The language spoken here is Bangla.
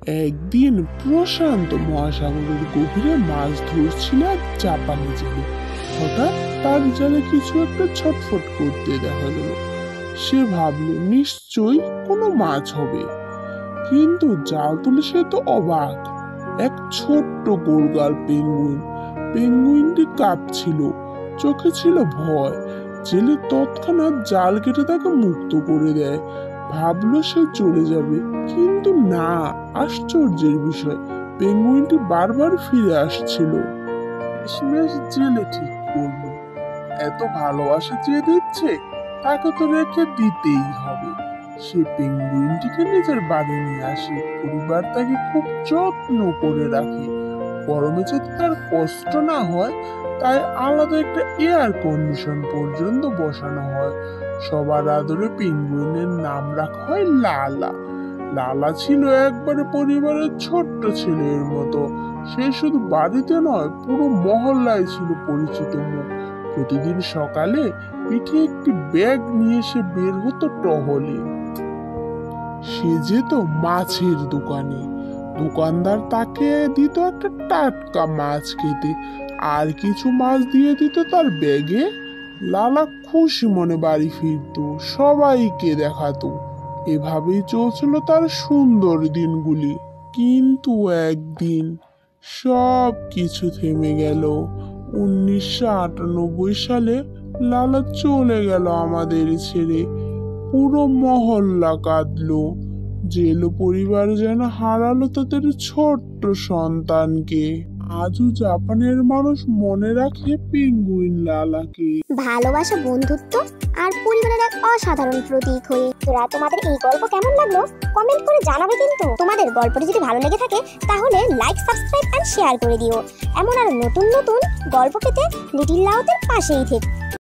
একদিন প্রশান্ত মহাসাগরের গভীরে মাছ ধরছিল এক জাপানি জেলে। হঠাৎ তার জালে কিছু একটা ছটফট করতে দেখা গেল। সে ভাবলো নিশ্চয়ই কোনো মাছ হবে, কিন্তু জাল তুলে সে তো অবাক। এক ছোট্ট গোলগাল পেঙ্গুইন। পেঙ্গুইনটি কাঁপছিল, চোখে ছিল ভয়। জেলে তৎক্ষণাৎ জাল কেটে তাকে মুক্ত করে দেয়। ভাবলো সে চলে যাবে, কিন্তু না। আশ্চর্যের বিষয়, পেঙ্গুইনটি বারবার ফিরে আসছিল। শেষমেশ জেলে ঠিক করলো, এত ভালোবাসা চেয়ে দিচ্ছে, তাকে তো রেখে দিতেই হবে। সে পেঙ্গুইনটিকে নিজের বাড়ি নিয়ে আসে। পরিবার তাকে খুব যত্ন করে রাখে। গরমে যাতে তার কষ্ট না হয়, তাই আলাদা একটা এয়ার কন্ডিশন পর্যন্ত বসানো হয়। সবার আদরে পেঙ্গুইনের নাম রাখা হয় লালা। লালা ছিল একবারে পরিবারের ছোট্ট ছেলের মতো। সে শুধু বাড়িতে নয়, পুরো মহল্লায় ছিল পরিচিত মুখ। প্রতিদিন সকালে পিঠে একটি ব্যাগ নিয়ে সে বের হতো টহলে। সে যেত মাছের দোকানে। দোকানদার তাকে দিত একটা টাটকা মাছ খেতে, আর কিছু মাছ দিয়ে দিত তার ব্যাগে। লালা খুশি মনে বাড়ি ফিরতো, সবাইকে দেখাতো। এভাবেই চলছিল তার সুন্দর দিনগুলি। কিন্তু একদিন সব কিছু থেমে গেল। 1998 সালে লালা চলে গেল আমাদের ছেড়ে। পুরো মহল্লা কাঁদলো। জেলো পরিবার যেন হারালো তাদের ছোট্ট সন্তানকে। আজও জাপানের মানুষ মনে রাখে পেঙ্গুইন লালাকে। ভালোবাসা, বন্ধুত্ব আর পরিবারের এক অসাধারণ প্রতীক হয়ে। তোরা তোমাদের এই গল্প কেমন লাগলো কমেন্ট করে জানাবে। কিন্তু তোমাদের গল্পটি যদি ভালো লেগে থাকে তাহলে লাইক, সাবস্ক্রাইব আর শেয়ার করে দিও। এমন আর নতুন নতুন গল্প পেতে লিটিল লাউদের পাশেই থেকো।